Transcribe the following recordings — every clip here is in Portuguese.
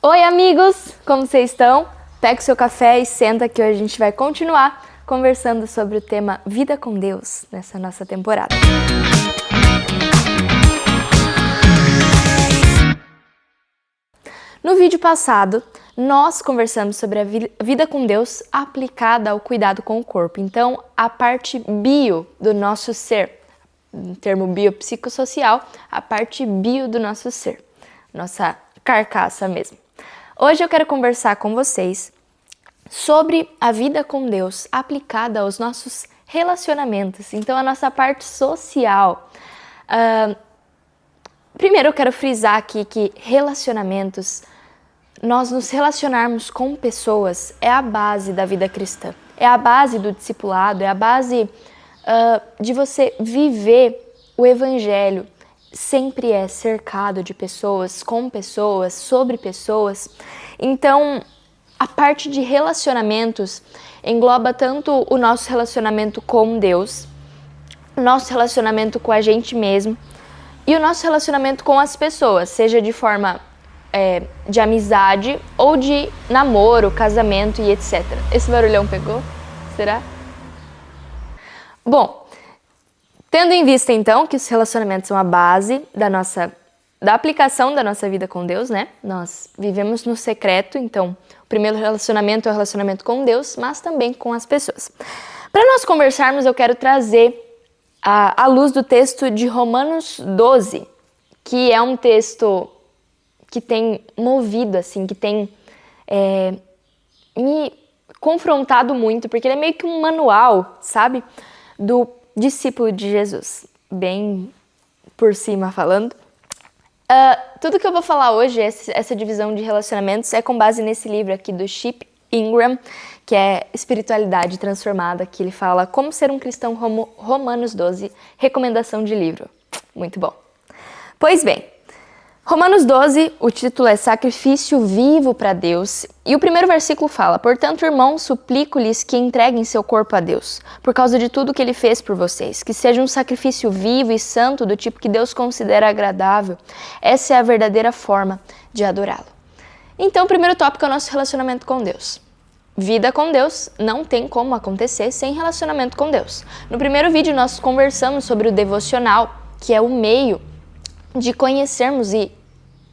Oi, amigos! Como vocês estão? Pega o seu café e senta que hoje a gente vai continuar conversando sobre o tema Vida com Deus nessa nossa temporada. No vídeo passado, nós conversamos sobre a vida com Deus aplicada ao cuidado com o corpo. Então, a parte bio do nosso ser, no termo biopsicossocial, a parte bio do nosso ser, nossa carcaça mesmo. Hoje eu quero conversar com vocês sobre a vida com Deus aplicada aos nossos relacionamentos, então a nossa parte social. Primeiro eu quero frisar aqui que relacionamentos, nós nos relacionarmos com pessoas é a base da vida cristã, é a base do discipulado, é a base de você viver o evangelho. Sempre é cercado de pessoas, com pessoas, sobre pessoas. Então, a parte de relacionamentos engloba tanto o nosso relacionamento com Deus, o nosso relacionamento com a gente mesmo e o nosso relacionamento com as pessoas, seja de forma de amizade ou de namoro, casamento e etc. Esse barulhão pegou? Será? Bom, tendo em vista, então, que os relacionamentos são a base da aplicação da nossa vida com Deus, né? Nós vivemos no secreto, então, o primeiro relacionamento é o relacionamento com Deus, mas também com as pessoas. Para nós conversarmos, eu quero trazer à luz do texto de Romanos 12, que é um texto que tem movido, assim, que tem me confrontado muito, porque ele é meio que um manual, sabe? Do discípulo de Jesus, bem por cima falando. Tudo que eu vou falar hoje, essa divisão de relacionamentos, é com base nesse livro aqui do Chip Ingram, que é Espiritualidade Transformada, que ele fala Como Ser um Cristão, Romanos 12, recomendação de livro. Muito bom. Pois bem, Romanos 12, o título é Sacrifício Vivo para Deus, e o primeiro versículo fala: Portanto, irmãos, suplico-lhes que entreguem seu corpo a Deus, por causa de tudo que ele fez por vocês, que seja um sacrifício vivo e santo, do tipo que Deus considera agradável. Essa é a verdadeira forma de adorá-lo. Então, o primeiro tópico é o nosso relacionamento com Deus. Vida com Deus não tem como acontecer sem relacionamento com Deus. No primeiro vídeo, nós conversamos sobre o devocional, que é o meio de conhecermos e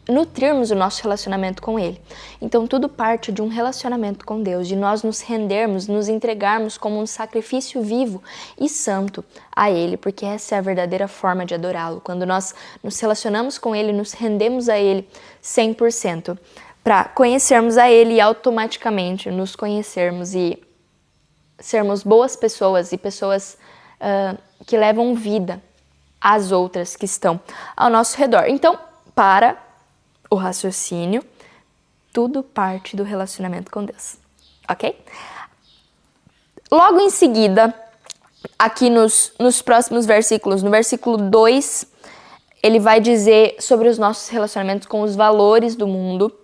nutrirmos o nosso relacionamento com Ele. Então, tudo parte de um relacionamento com Deus, de nós nos rendermos, nos entregarmos como um sacrifício vivo e santo a Ele, porque essa é a verdadeira forma de adorá-lo. Quando nós nos relacionamos com Ele, nos rendemos a Ele 100%, para conhecermos a Ele e automaticamente nos conhecermos e sermos boas pessoas e pessoas que levam vida às outras que estão ao nosso redor. Então, para o raciocínio, tudo parte do relacionamento com Deus, ok? Logo em seguida, aqui nos próximos versículos, no versículo 2, ele vai dizer sobre os nossos relacionamentos com os valores do mundo.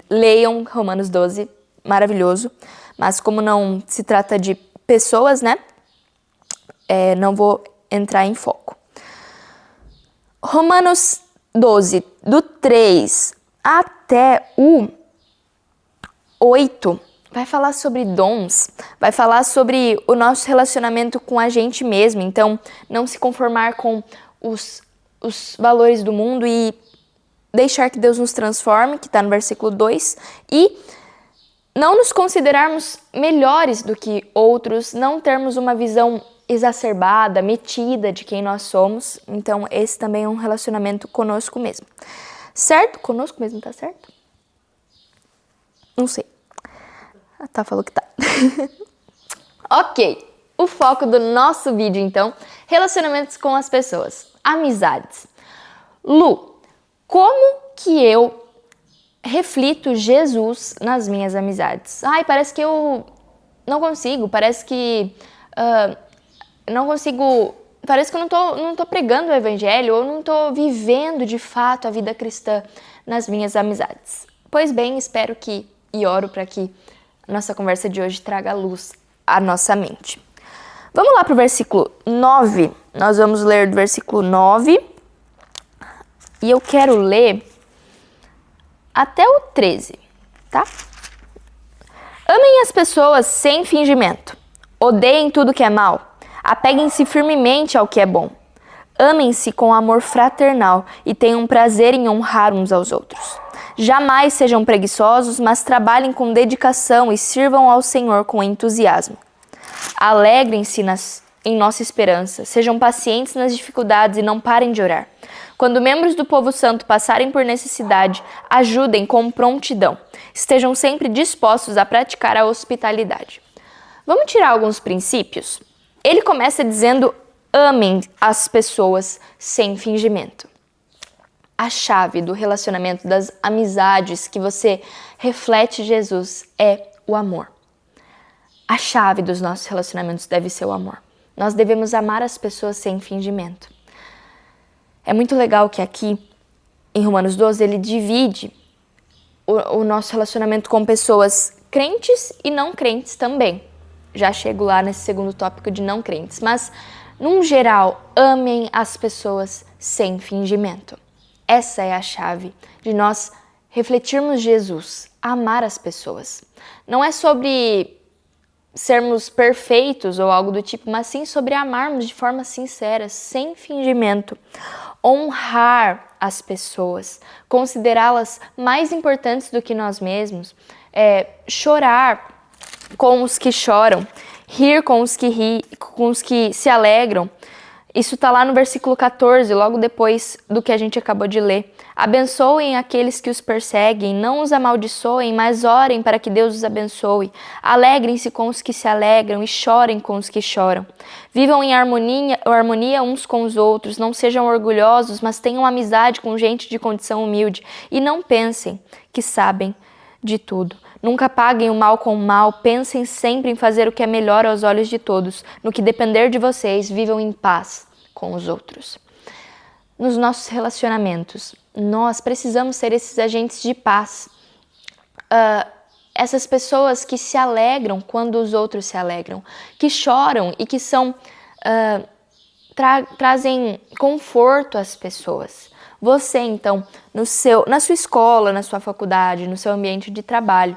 Leiam Romanos 12, maravilhoso, mas como não se trata de pessoas, né, não vou entrar em foco. Romanos 12, do 3 até o 8, vai falar sobre dons, vai falar sobre o nosso relacionamento com a gente mesmo. Então, não se conformar com os valores do mundo e deixar que Deus nos transforme, que está no versículo 2, e não nos considerarmos melhores do que outros, não termos uma visão exacerbada, metida de quem nós somos. Então, esse também é um relacionamento conosco mesmo. Certo? Conosco mesmo, tá certo? Não sei. Tá, falou que tá. Ok. O foco do nosso vídeo, então, relacionamentos com as pessoas. Amizades. Lu, como que eu reflito Jesus nas minhas amizades? Ai, parece que eu não consigo, parece que não consigo, parece que eu não tô pregando o evangelho, ou não tô vivendo de fato a vida cristã nas minhas amizades. Pois bem, espero que e oro para que a nossa conversa de hoje traga luz à nossa mente. Vamos lá para o versículo 9. Nós vamos ler do versículo 9 e eu quero ler até o 13, tá? Amem as pessoas sem fingimento. Odeiem tudo que é mal. Apeguem-se firmemente ao que é bom. Amem-se com amor fraternal e tenham prazer em honrar uns aos outros. Jamais sejam preguiçosos, mas trabalhem com dedicação e sirvam ao Senhor com entusiasmo. Alegrem-se em nossa esperança, sejam pacientes nas dificuldades e não parem de orar. Quando membros do povo santo passarem por necessidade, ajudem com prontidão. Estejam sempre dispostos a praticar a hospitalidade. Vamos tirar alguns princípios? Ele começa dizendo: amem as pessoas sem fingimento. A chave do relacionamento, das amizades que você reflete Jesus é o amor. A chave dos nossos relacionamentos deve ser o amor. Nós devemos amar as pessoas sem fingimento. É muito legal que aqui, em Romanos 12, ele divide o nosso relacionamento com pessoas crentes e não crentes também. Já chego lá nesse segundo tópico de não crentes. Mas, num geral, amem as pessoas sem fingimento. Essa é a chave de nós refletirmos Jesus, amar as pessoas. Não é sobre sermos perfeitos ou algo do tipo, mas sim sobre amarmos de forma sincera, sem fingimento. Honrar as pessoas, considerá-las mais importantes do que nós mesmos, chorar com os que choram, rir com os que se alegram. Isso está lá no versículo 14, logo depois do que a gente acabou de ler. Abençoem aqueles que os perseguem, não os amaldiçoem, mas orem para que Deus os abençoe. Alegrem-se com os que se alegram e chorem com os que choram. Vivam em harmonia uns com os outros, não sejam orgulhosos, mas tenham amizade com gente de condição humilde. E não pensem que sabem de tudo. Nunca paguem o mal com o mal, pensem sempre em fazer o que é melhor aos olhos de todos. No que depender de vocês, vivam em paz com os outros. Nos nossos relacionamentos, nós precisamos ser esses agentes de paz. Essas pessoas que se alegram quando os outros se alegram, que choram e que trazem conforto às pessoas. Você, então, na sua escola, na sua faculdade, no seu ambiente de trabalho,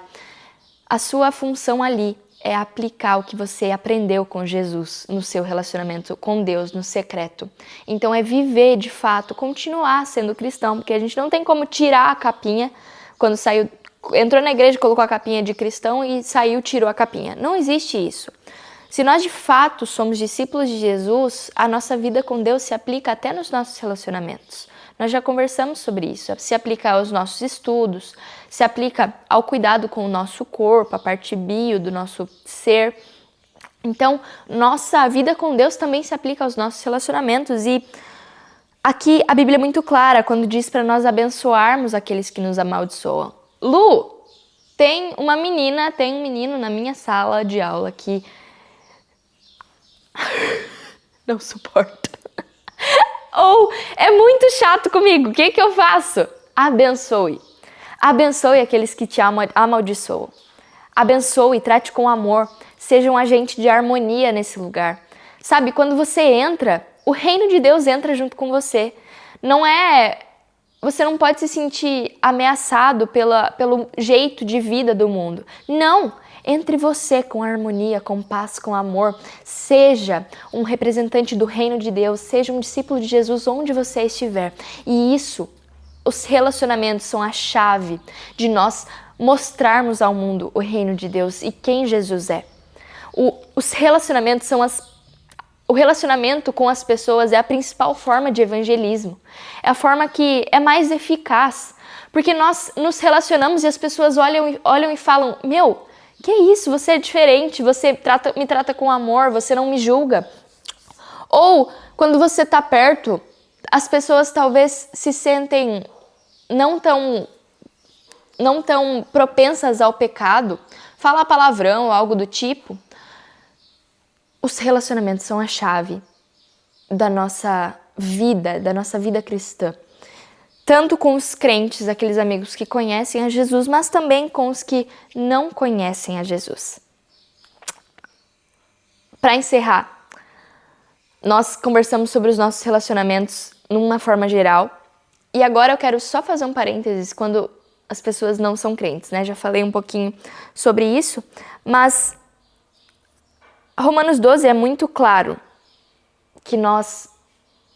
a sua função ali é aplicar o que você aprendeu com Jesus no seu relacionamento com Deus, no secreto. Então é viver de fato, continuar sendo cristão, porque a gente não tem como tirar a capinha quando entrou na igreja, colocou a capinha de cristão e saiu, tirou a capinha. Não existe isso. Se nós de fato somos discípulos de Jesus, a nossa vida com Deus se aplica até nos nossos relacionamentos. Nós já conversamos sobre isso, se aplica aos nossos estudos, se aplica ao cuidado com o nosso corpo, a parte bio do nosso ser. Então, nossa vida com Deus também se aplica aos nossos relacionamentos. E aqui a Bíblia é muito clara quando diz para nós abençoarmos aqueles que nos amaldiçoam. Lu, tem um menino na minha sala de aula que não suporta. Ou é muito chato comigo, o que eu faço? Abençoe. Abençoe aqueles que te amaldiçoam. Abençoe, trate com amor, seja um agente de harmonia nesse lugar. Sabe, quando você entra, o reino de Deus entra junto com você. Você não pode se sentir ameaçado pelo jeito de vida do mundo. Não! Entre você com harmonia, com paz, com amor. Seja um representante do reino de Deus, seja um discípulo de Jesus onde você estiver. E os relacionamentos são a chave de nós mostrarmos ao mundo o reino de Deus e quem Jesus é. Os relacionamentos o relacionamento com as pessoas é a principal forma de evangelismo. É a forma que é mais eficaz. Porque nós nos relacionamos e as pessoas olham e falam: meu, que isso? Você é diferente, você me trata com amor, você não me julga. Ou, quando você está perto, as pessoas talvez se sentem não tão propensas ao pecado, falar palavrão ou algo do tipo. Os relacionamentos são a chave da nossa vida cristã. Tanto com os crentes, aqueles amigos que conhecem a Jesus, mas também com os que não conhecem a Jesus. Para encerrar, nós conversamos sobre os nossos relacionamentos numa forma geral, e agora eu quero só fazer um parênteses quando as pessoas não são crentes, né? Já falei um pouquinho sobre isso, mas Romanos 12 é muito claro que nós,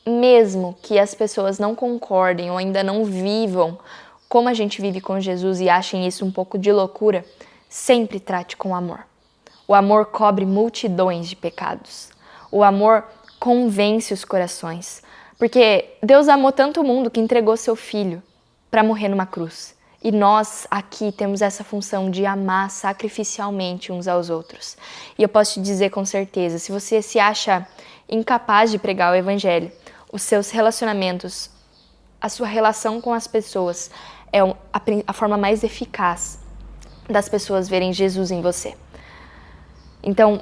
mesmo que as pessoas não concordem ou ainda não vivam como a gente vive com Jesus e achem isso um pouco de loucura, sempre trate com amor. O amor cobre multidões de pecados. O amor convence os corações. Porque Deus amou tanto o mundo que entregou seu Filho para morrer numa cruz. E nós aqui temos essa função de amar sacrificialmente uns aos outros. E eu posso te dizer com certeza, se você se acha incapaz de pregar o Evangelho, os seus relacionamentos, a sua relação com as pessoas é a forma mais eficaz das pessoas verem Jesus em você. Então,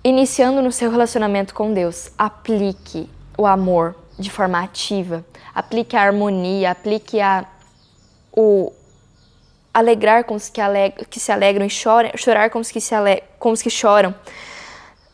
iniciando no seu relacionamento com Deus, aplique o amor de forma ativa, aplique a harmonia, aplique o alegrar com os que se alegram e chorar com os que choram.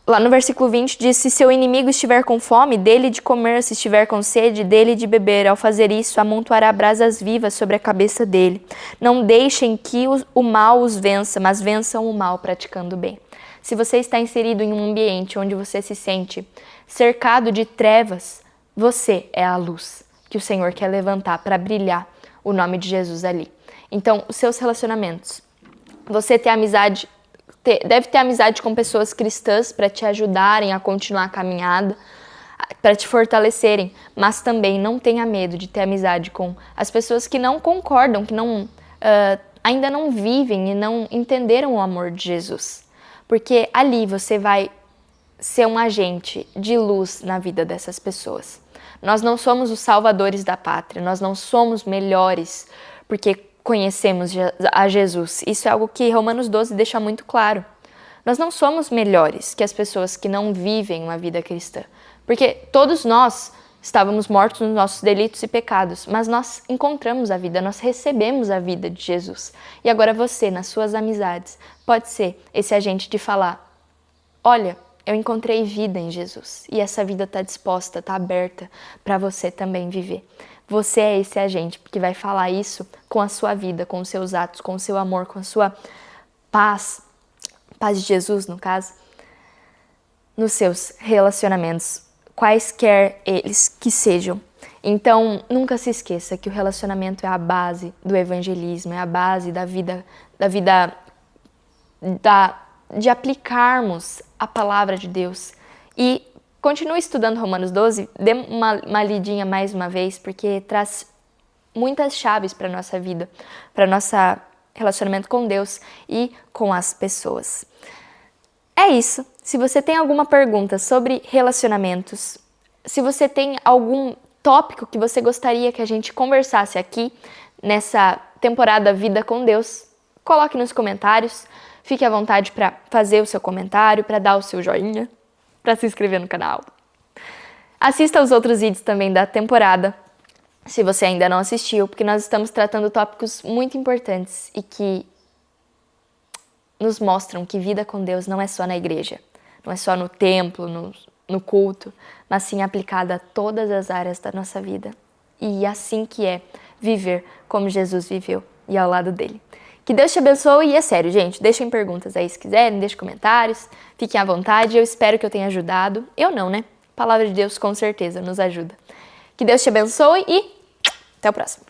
Lá no versículo 20 diz, se seu inimigo estiver com fome, dê-lhe de comer, se estiver com sede, dê-lhe de beber. Ao fazer isso, amontoará brasas vivas sobre a cabeça dele. Não deixem que o mal os vença, mas vençam o mal praticando o bem. Se você está inserido em um ambiente onde você se sente cercado de trevas, você é a luz que o Senhor quer levantar para brilhar o nome de Jesus ali. Então, os seus relacionamentos, você deve ter amizade com pessoas cristãs para te ajudarem a continuar a caminhada, para te fortalecerem, mas também não tenha medo de ter amizade com as pessoas que não concordam, que ainda não vivem e não entenderam o amor de Jesus. Porque ali você vai ser um agente de luz na vida dessas pessoas. Nós não somos os salvadores da pátria, nós não somos melhores porque conhecemos a Jesus. Isso é algo que Romanos 12 deixa muito claro. Nós não somos melhores que as pessoas que não vivem uma vida cristã. Porque todos nós estávamos mortos nos nossos delitos e pecados, mas nós encontramos a vida, nós recebemos a vida de Jesus. E agora você, nas suas amizades, pode ser esse agente de falar, olha, eu encontrei vida em Jesus e essa vida está disposta, está aberta para você também viver. Você é esse agente que vai falar isso com a sua vida, com os seus atos, com o seu amor, com a sua paz de Jesus, no caso, nos seus relacionamentos, quaisquer eles que sejam. Então, nunca se esqueça que o relacionamento é a base do evangelismo, é a base de aplicarmos a palavra de Deus. E continue estudando Romanos 12, dê uma lidinha mais uma vez, porque traz muitas chaves para a nossa vida, para nosso relacionamento com Deus e com as pessoas. É isso. Se você tem alguma pergunta sobre relacionamentos, se você tem algum tópico que você gostaria que a gente conversasse aqui nessa temporada Vida com Deus, coloque nos comentários. Fique à vontade para fazer o seu comentário, para dar o seu joinha, para se inscrever no canal. Assista aos outros vídeos também da temporada, se você ainda não assistiu, porque nós estamos tratando tópicos muito importantes e que nos mostram que vida com Deus não é só na igreja, não é só no templo, no culto, mas sim aplicada a todas as áreas da nossa vida. E assim que é viver como Jesus viveu e ao lado dele. Que Deus te abençoe e é sério, gente, deixem perguntas aí se quiserem, deixem comentários, fiquem à vontade, eu espero que eu tenha ajudado. Eu não, né? A palavra de Deus com certeza nos ajuda. Que Deus te abençoe e até o próximo.